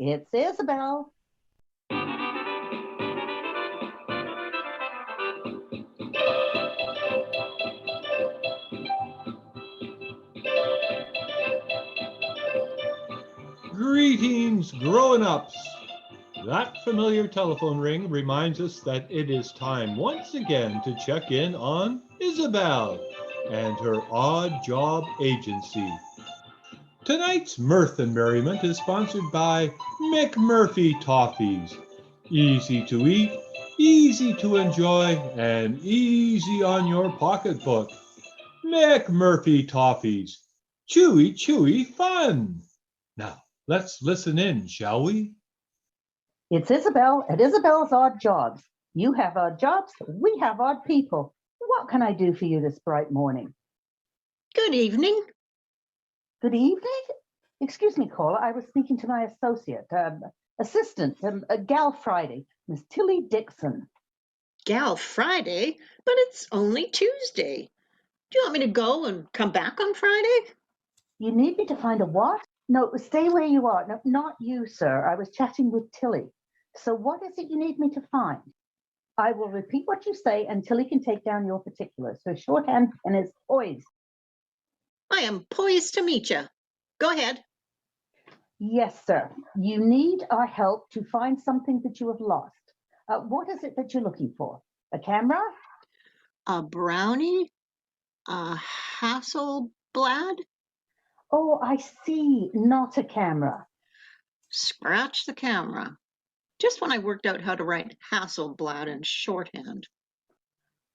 It's Isabel. Greetings, grown-ups. That familiar telephone ring reminds us that it is time once again to check in on Isabel and her odd job agency. Tonight's Mirth and Merriment is sponsored by McMurphy Toffees. Easy to eat, easy to enjoy, and easy on your pocketbook. McMurphy Toffees. Chewy, chewy fun. Now, let's listen in, shall we? It's Isabel at Isabel's Odd Jobs. You have odd jobs, we have odd people. What can I do for you this bright morning? Good evening. Good evening? Excuse me, caller. I was speaking to my assistant, Gal Friday, Miss Tilly Dixon. Gal Friday, but it's only Tuesday. Do you want me to go and come back on Friday? You need me to find a what? No, stay where you are. No, not you, sir. I was chatting with Tilly. So what is it you need me to find? I will repeat what you say and Tilly can take down your particulars. Her shorthand pen is poised. I am poised to meet you. Go ahead. Yes, sir. You need our help to find something that you have lost. What is it that you're looking for? A camera? A brownie? A Hasselblad? Oh, I see. Not a camera. Scratch the camera. Just when I worked out how to write Hasselblad in shorthand.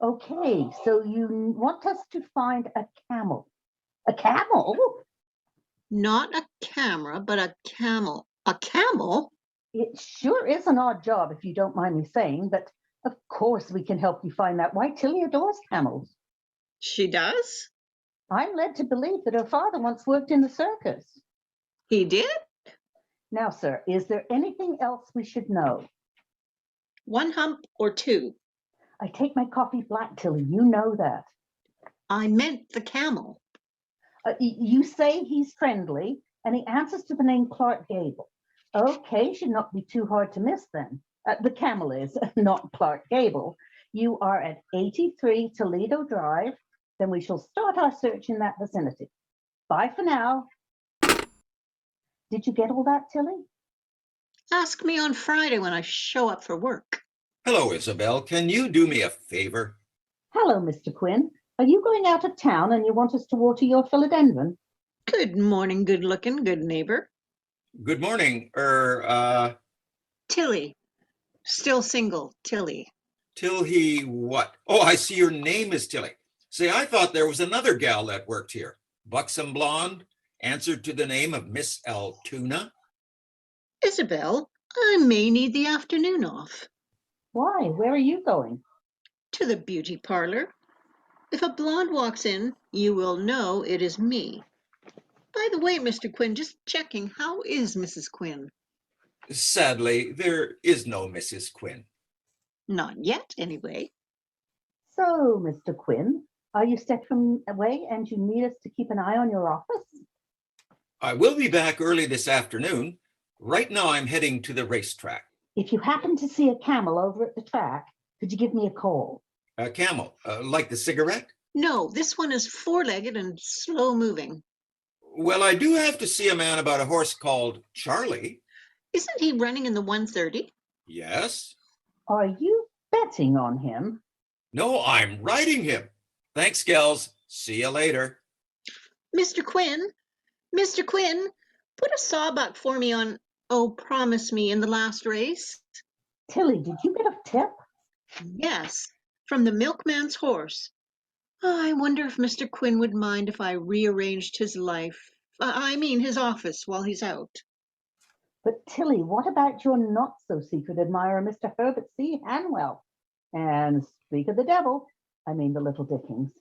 Okay, so you want us to find a camel. A camel? Not a camera, but a camel. A camel? It sure is an odd job, if you don't mind me saying, but of course we can help you find that. Why, Tilly adores camels. She does? I'm led to believe that her father once worked in the circus. He did? Now, sir, is there anything else we should know? One hump or two? I take my coffee black, Tilly. You know that. I meant the camel. You say he's friendly, and he answers to the name Clark Gable. Okay, should not be too hard to miss then. The camel is, not Clark Gable. You are at 83 Toledo Drive. Then we shall start our search in that vicinity. Bye for now. Did you get all that, Tilly? Ask me on Friday when I show up for work. Hello, Isabel. Can you do me a favor? Hello, Mr. Quinn. Are you going out of town and you want us to water your philodendron? Good morning, good-looking, good neighbor. Good morning. Tilly. Still single, Tilly. Tilly what? Oh, I see your name is Tilly. Say, I thought there was another gal that worked here. Buxom blonde, answered to the name of Miss Altoona. Isabel, I may need the afternoon off. Why? Where are you going? To the beauty parlor. If a blonde walks in, you will know it is me. By the way, Mr. Quinn, just checking, how is Mrs. Quinn? Sadly, there is no Mrs. Quinn. Not yet, anyway. So, Mr. Quinn, are you stepped away and you need us to keep an eye on your office? I will be back early this afternoon. Right now, I'm heading to the racetrack. If you happen to see a camel over at the track, could you give me a call? A camel, like the cigarette? No, this one is four-legged and slow-moving. Well, I do have to see a man about a horse called Charlie. Isn't he running in the 130? Yes. Are you betting on him? No, I'm riding him. Thanks, gals. See you later. Mr. Quinn, put a sawbuck for me on, oh, promise me, in the last race. Tilly, did you get a tip? Yes, from the milkman's horse. Oh, I wonder if Mr. Quinn would mind if I rearranged his his office while he's out. But Tilly, what about your not-so-secret admirer, Mr. Herbert C. Hanwell? And speak of the devil, I mean the little Dickens.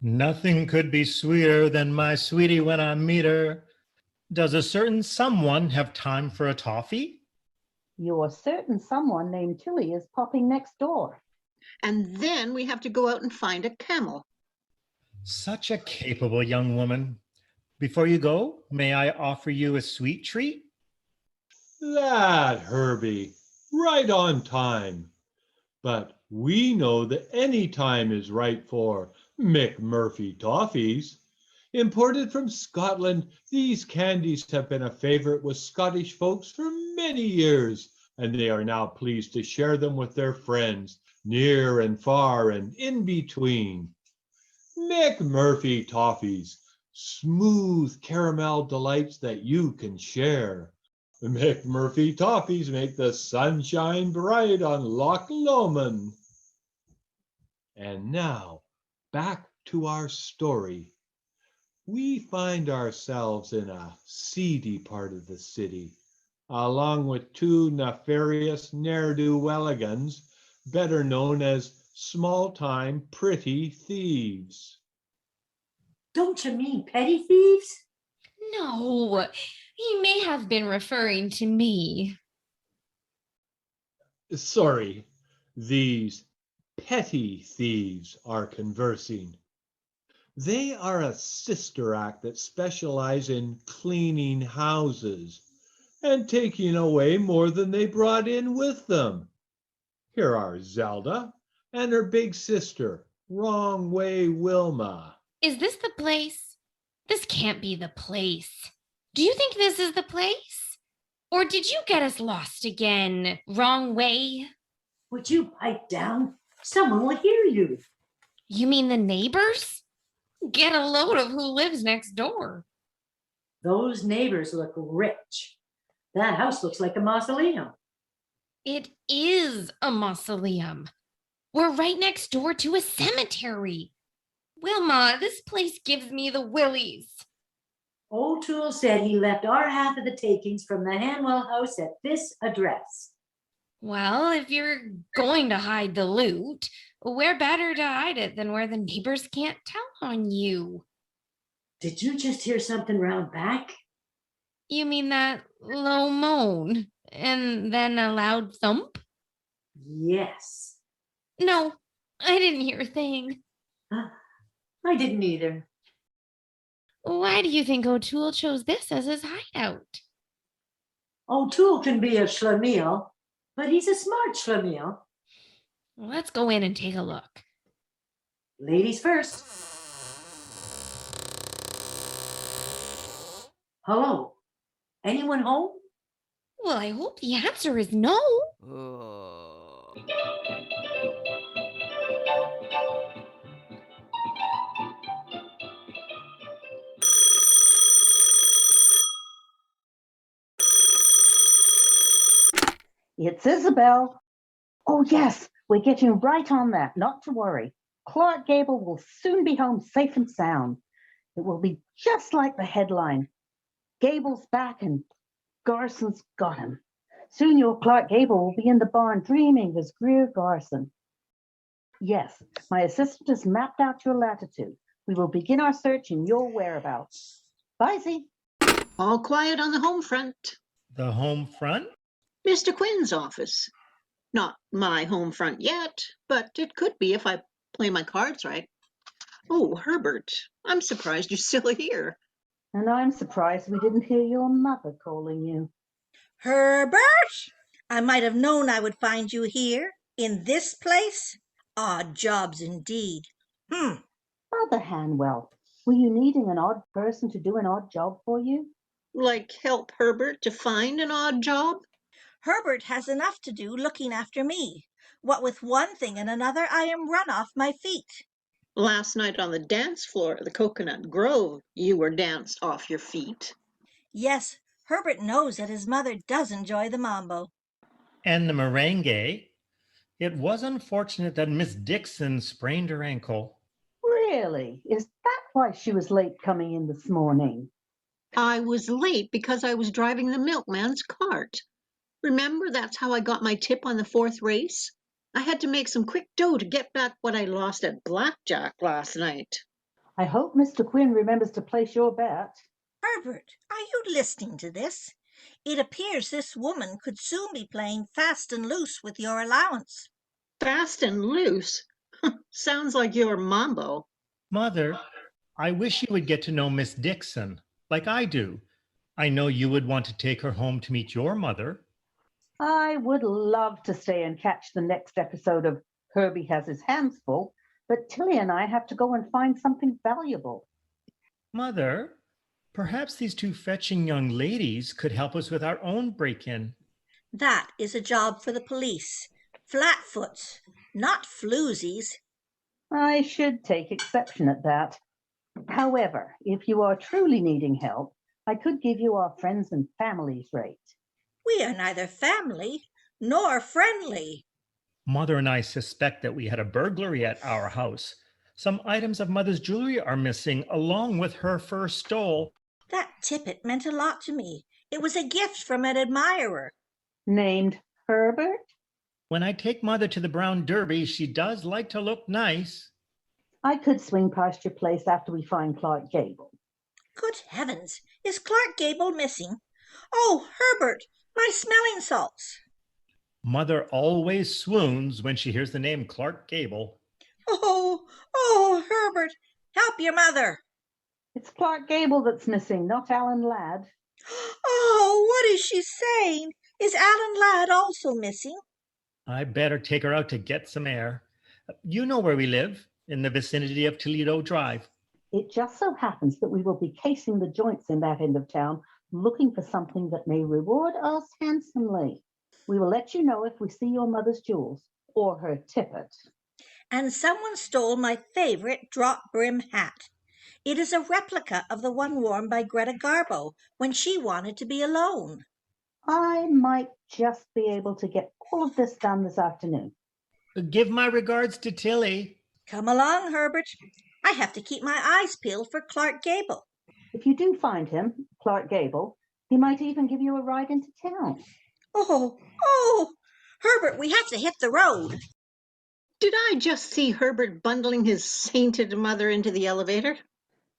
Nothing could be sweeter than my sweetie when I meet her. Does a certain someone have time for a toffee? Your certain someone named Tilly is popping next door. And then we have to go out and find a camel. Such a capable young woman. Before you go, may I offer you a sweet treat? That, Herbie, right on time. But we know that any time is right for McMurphy toffees. Imported from Scotland, these candies have been a favorite with Scottish folks for many years, and they are now pleased to share them with their friends, near and far and in between. McMurphy toffees, smooth caramel delights that you can share. McMurphy toffees make the sun shine bright on Loch Lomond. And now, back to our story. We find ourselves in a seedy part of the city, along with two nefarious ne'er-do-welligans, better known as small-time pretty thieves. Don't you mean petty thieves? No, he may have been referring to me. Sorry, these petty thieves are conversing. They are a sister act that specialize in cleaning houses and taking away more than they brought in with them. Here are Zelda and her big sister, Wrong Way Wilma. Is this the place? This can't be the place. Do you think this is the place? Or did you get us lost again? Wrong way? Would you pipe down? Someone will hear you. You mean the neighbors? Get a load of who lives next door. Those neighbors look rich. That house looks like a mausoleum. It is a mausoleum. We're right next door to a cemetery. Wilma, this place gives me the willies. O'Toole said he left our half of the takings from the Hanwell house at this address. Well, if you're going to hide the loot, where better to hide it than where the neighbors can't tell on you? Did you just hear something round back? You mean that low moan and then a loud thump? Yes. No, I didn't hear a thing. I didn't either. Why do you think O'Toole chose this as his hideout? O'Toole can be a schlemiel, but he's a smart schlemiel. Let's go in and take a look. Ladies first. Hello. Anyone home? Well, I hope the answer is no. It's Isabel. Oh, yes, we're getting right on that. Not to worry. Clark Gable will soon be home safe and sound. It will be just like the headline. Gable's back and Garson's got him. Soon your Clark Gable will be in the barn dreaming of his Greer Garson. Yes, my assistant has mapped out your latitude. We will begin our search in your whereabouts. Bye, Z. All quiet on the home front. The home front? Mr. Quinn's office. Not my home front yet, but it could be if I play my cards right. Oh, Herbert, I'm surprised you're still here. And I'm surprised we didn't hear your mother calling you. Herbert, I might have known I would find you here, in this place. Odd jobs indeed. Mother Hanwell, were you needing an odd person to do an odd job for you? Like help Herbert to find an odd job? Herbert has enough to do looking after me. What with one thing and another, I am run off my feet. Last night on the dance floor at the Coconut Grove, you were danced off your feet. Yes, Herbert knows that his mother does enjoy the mambo. And the merengue. It was unfortunate that Miss Dixon sprained her ankle. Really? Is that why she was late coming in this morning? I was late because I was driving the milkman's cart. Remember, that's how I got my tip on the 4th race? I had to make some quick dough to get back what I lost at blackjack last night. I hope Mr. Quinn remembers to place your bet. Herbert, are you listening to this? It appears this woman could soon be playing fast and loose with your allowance. Fast and loose? Sounds like your mambo. Mother, I wish you would get to know Miss Dixon, like I do. I know you would want to take her home to meet your mother. I would love to stay and catch the next episode of Herbie Has His Hands Full, but Tilly and I have to go and find something valuable. Mother, perhaps these two fetching young ladies could help us with our own break-in. That is a job for the police. Flatfoots, not floozies. I should take exception at that. However, if you are truly needing help, I could give you our friends and families rate. We are neither family nor friendly. Mother and I suspect that we had a burglary at our house. Some items of Mother's jewelry are missing, along with her fur stole. That tippet meant a lot to me. It was a gift from an admirer. Named Herbert? When I take Mother to the Brown Derby, she does like to look nice. I could swing past your place after we find Clark Gable. Good heavens, is Clark Gable missing? Oh, Herbert, my smelling salts. Mother always swoons when she hears the name Clark Gable. Oh, Herbert, help your mother. It's Clark Gable that's missing, not Alan Ladd. Oh, what is she saying? Is Alan Ladd also missing? I better take her out to get some air. You know where we live, in the vicinity of Toledo Drive. It just so happens that we will be casing the joints in that end of town, looking for something that may reward us handsomely. We will let you know if we see your mother's jewels or her tippet. And someone stole my favorite drop brim hat. It is a replica of the one worn by Greta Garbo when she wanted to be alone. I might just be able to get all of this done this afternoon. Give my regards to Tilly. Come along, Herbert. I have to keep my eyes peeled for Clark Gable. If you do find him, Clark Gable, he might even give you a ride into town. Oh, Herbert, we have to hit the road. Did I just see Herbert bundling his sainted mother into the elevator?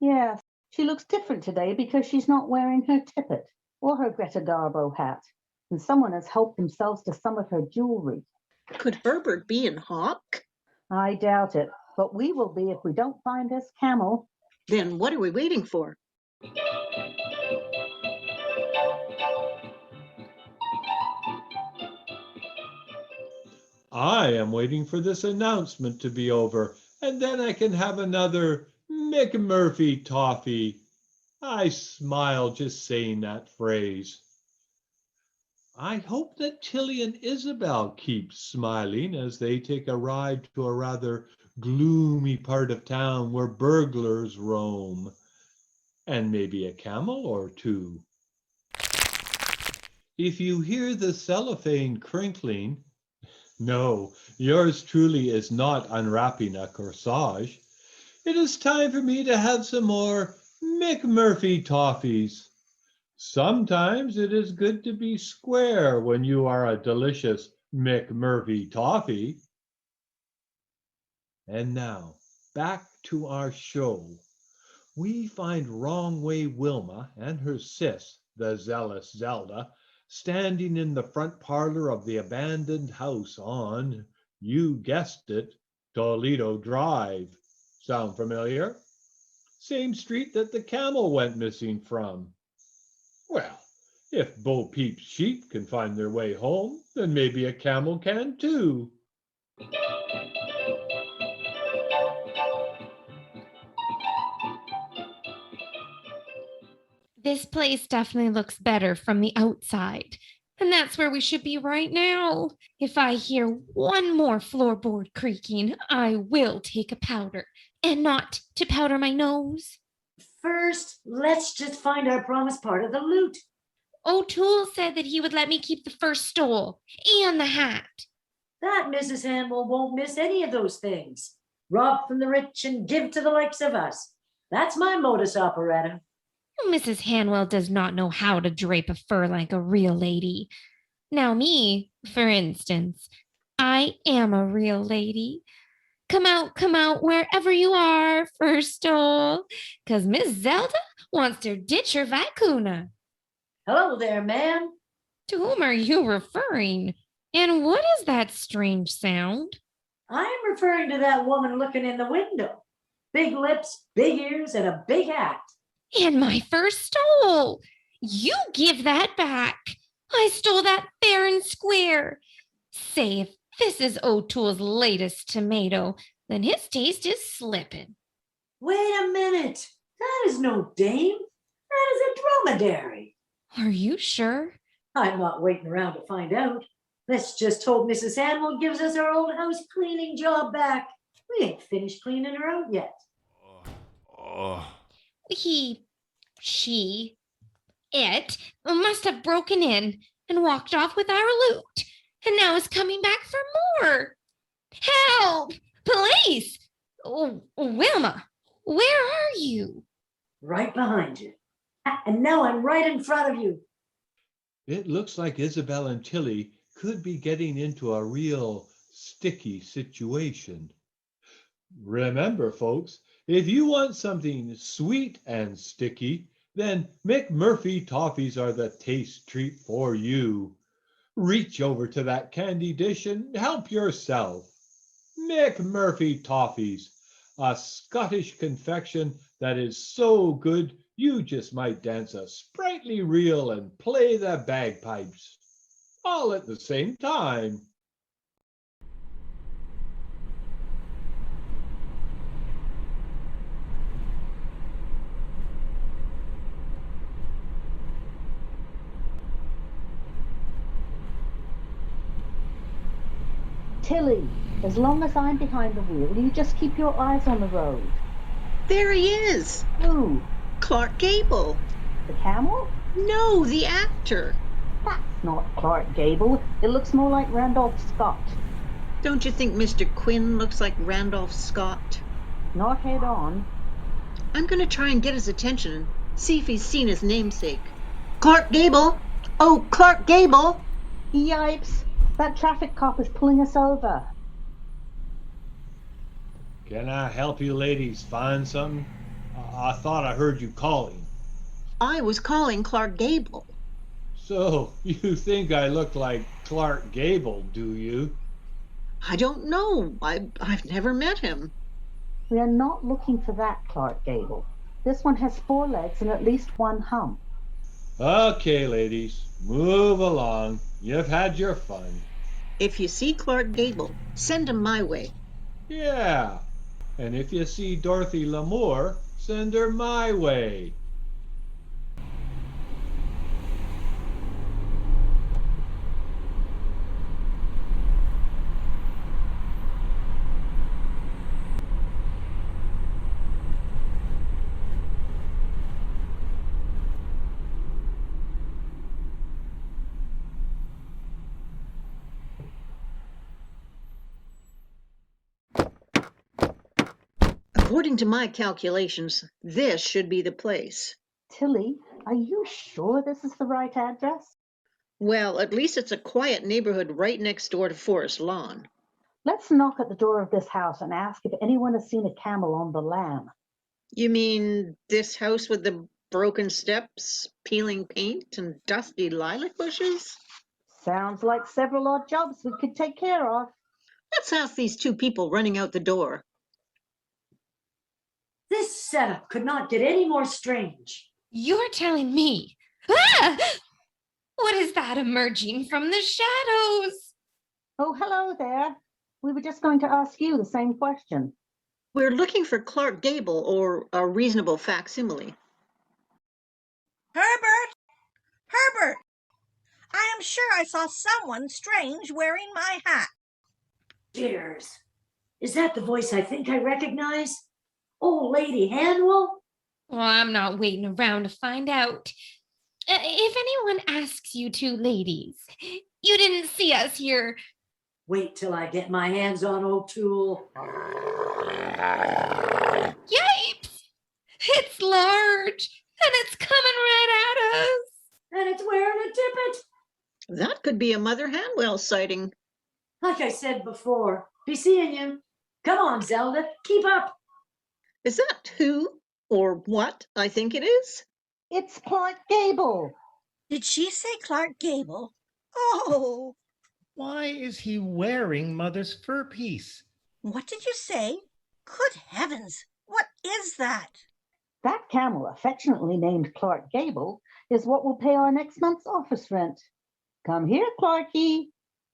Yes, she looks different today because she's not wearing her tippet or her Greta Garbo hat, and someone has helped themselves to some of her jewelry. Could Herbert be in hock? I doubt it, but we will be if we don't find this camel. Then what are we waiting for? I am waiting for this announcement to be over, and then I can have another McMurphy toffee. I smile just saying that phrase. I hope that Tilly and Isabel keep smiling as they take a ride to a rather gloomy part of town where burglars roam, and maybe a camel or two. If you hear the cellophane crinkling, no, yours truly is not unwrapping a corsage. It is time for me to have some more McMurphy toffees. Sometimes it is good to be square when you are a delicious McMurphy toffee. And now, back to our show. We find Wrong Way Wilma and her sis, the zealous Zelda, standing in the front parlor of the abandoned house on, you guessed it, Toledo Drive. Sound familiar? Same street that the camel went missing from. Well, if Bo Peep's sheep can find their way home, then maybe a camel can too. This place definitely looks better from the outside. And that's where we should be right now. If I hear one more floorboard creaking, I will take a powder. And not to powder my nose. First, let's just find our promised part of the loot. O'Toole said that he would let me keep the first stole and the hat. That Mrs. Hanwell won't miss any of those things. Rob from the rich and give to the likes of us. That's my modus operandi. Mrs. Hanwell does not know how to drape a fur like a real lady. Now me, for instance, I am a real lady. Come out, wherever you are, first stole, 'cause Miss Zelda wants to ditch her vicuna. Hello there, ma'am. To whom are you referring? And what is that strange sound? I'm referring to that woman looking in the window. Big lips, big ears, and a big hat. And my first stole. You give that back. I stole that fair and square. Say, if this is O'Toole's latest tomato, then his taste is slipping. Wait a minute. That is no dame. That is a dromedary. Are you sure? I'm not waiting around to find out. Let's just hope Mrs. Hanwell gives us our old house cleaning job back. We ain't finished cleaning her out yet. It must have broken in and walked off with our loot, and now is coming back for more. Help! Police! Oh, Wilma, where are you? Right behind you. And now I'm right in front of you. It looks like Isabel and Tilly could be getting into a real sticky situation. Remember, folks, if you want something sweet and sticky, then McMurphy toffees are the taste treat for you. Reach over to that candy dish and help yourself. McMurphy toffees, a Scottish confection that is so good you just might dance a sprightly reel and play the bagpipes, all at the same time. Tilly, as long as I'm behind the wheel, you just keep your eyes on the road. There he is. Who? Clark Gable. The camel? No, the actor. That's not Clark Gable. It looks more like Randolph Scott. Don't you think Mr. Quinn looks like Randolph Scott? Not head on. I'm going to try and get his attention and see if he's seen his namesake. Clark Gable! Oh, Clark Gable! Yipes! That traffic cop is pulling us over. Can I help you ladies find something? I thought I heard you calling. I was calling Clark Gable. So you think I look like Clark Gable, do you? I don't know. I've never met him. We are not looking for that Clark Gable. This one has 4 legs and at least 1 hump. Okay, ladies, move along. You've had your fun. If you see Clark Gable, send him my way. Yeah, and if you see Dorothy Lamour, send her my way. According to my calculations, this should be the place. Tilly, are you sure this is the right address? Well, at least it's a quiet neighborhood right next door to Forest Lawn. Let's knock at the door of this house and ask if anyone has seen a camel on the lam. You mean this house with the broken steps, peeling paint, and dusty lilac bushes? Sounds like several odd jobs we could take care of. Let's ask these 2 people running out the door. This setup could not get any more strange. You're telling me. Ah! What is that emerging from the shadows? Oh, hello there. We were just going to ask you the same question. We're looking for Clark Gable or a reasonable facsimile. Herbert! Herbert! I am sure I saw someone strange wearing my hat. Cheers. Is that the voice I think I recognize? Old Lady Hanwell? Well, I'm not waiting around to find out. If anyone asks you 2 ladies, you didn't see us here. Wait till I get my hands on O'Toole. Yipes! It's large, and it's coming right at us. And it's wearing a tippet. That could be a Mother Hanwell sighting. Like I said before, be seeing you. Come on, Zelda, keep up. Is that who or what I think it is? It's Clark Gable. Did she say Clark Gable? Oh, Why is he wearing Mother's fur piece? what did you say? Good heavens, what is that? That camel, affectionately named Clark Gable, is what will pay our next month's office rent. Come here, Clarky.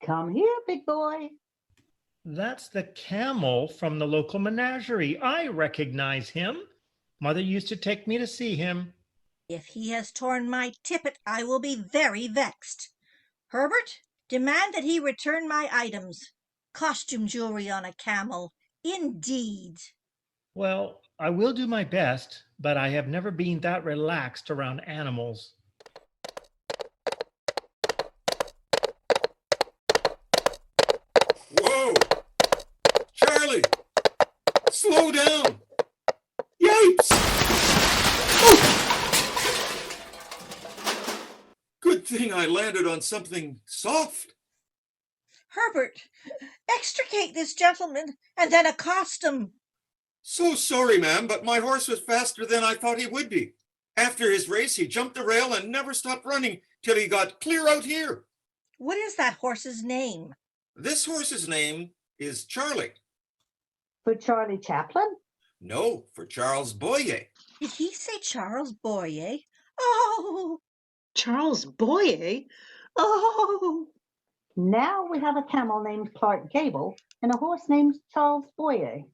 Come here, big boy. That's the camel from the local menagerie. I recognize him. Mother used to take me to see him. If he has torn my tippet, I will be very vexed. Herbert, demand that he return my items. Costume jewelry on a camel, indeed. Well, I will do my best, but I have never been that relaxed around animals. Whoa! Charlie! Slow down! Yipes! Oh! Good thing I landed on something soft. Herbert, extricate this gentleman and then accost him. So sorry, ma'am, but my horse was faster than I thought he would be. After his race, he jumped the rail and never stopped running till he got clear out here. What is that horse's name? This horse's name is Charlie. For Charlie Chaplin? No, for Charles Boyer. Did he say Charles Boyer? Oh, Charles Boyer? Oh, Now we have a camel named Clark Gable and a horse named Charles Boyer.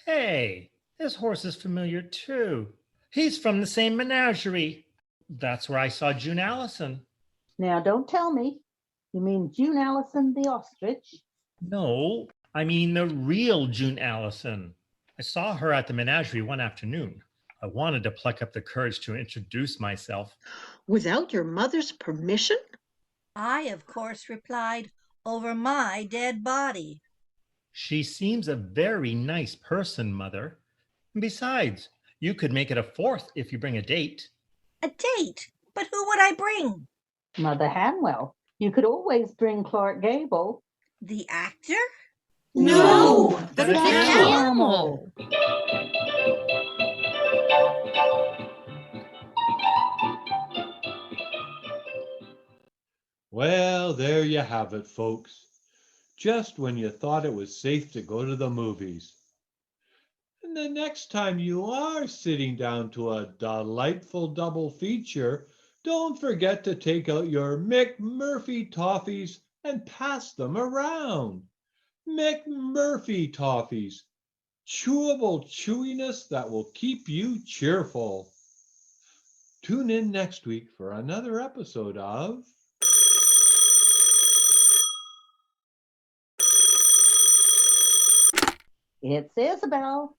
Hey, this horse is familiar too. He's from the same menagerie. That's where I saw June Allison. Now, don't tell me. You mean June Allison the ostrich? No, I mean the real June Allison. I saw her at the menagerie one afternoon. I wanted to pluck up the courage to introduce myself. without your mother's permission? I, of course, replied, over my dead body. She seems a very nice person, Mother. Besides, you could make it a fourth if you bring a date. A date? But who would I bring? Mother Hanwell. You could always bring Clark Gable. The actor? No, the camel. Well, there you have it, folks. Just when you thought it was safe to go to the movies. And the next time you are sitting down to a delightful double feature, don't forget to take out your McMurphy toffees and pass them around. McMurphy toffees, chewable chewiness that will keep you cheerful. Tune in next week for another episode of It's Isabel.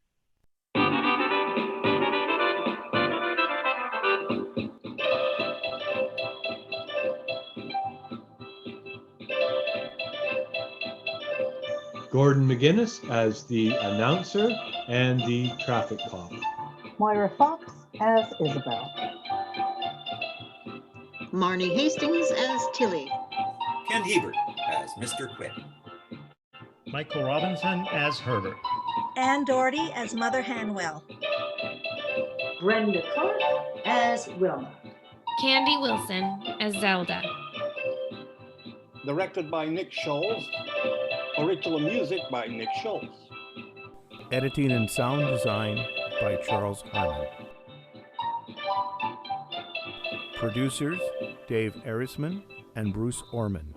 Gordon McGinnis as the announcer and the traffic cop. Moira Fox as Isabel. Marnie Hastings as Tilly. Ken Hebert as Mr. Quinn. Michael Robinson as Herbert. Ann Doherty as Mother Hanwell. Brenda Clark as Wilma. Candy Wilson as Zelda. Directed by Nick Scholes. Original music by Nick Scholes. Editing and sound design by Charles Harmon. Producers Dave Erisman and Bruce Orman.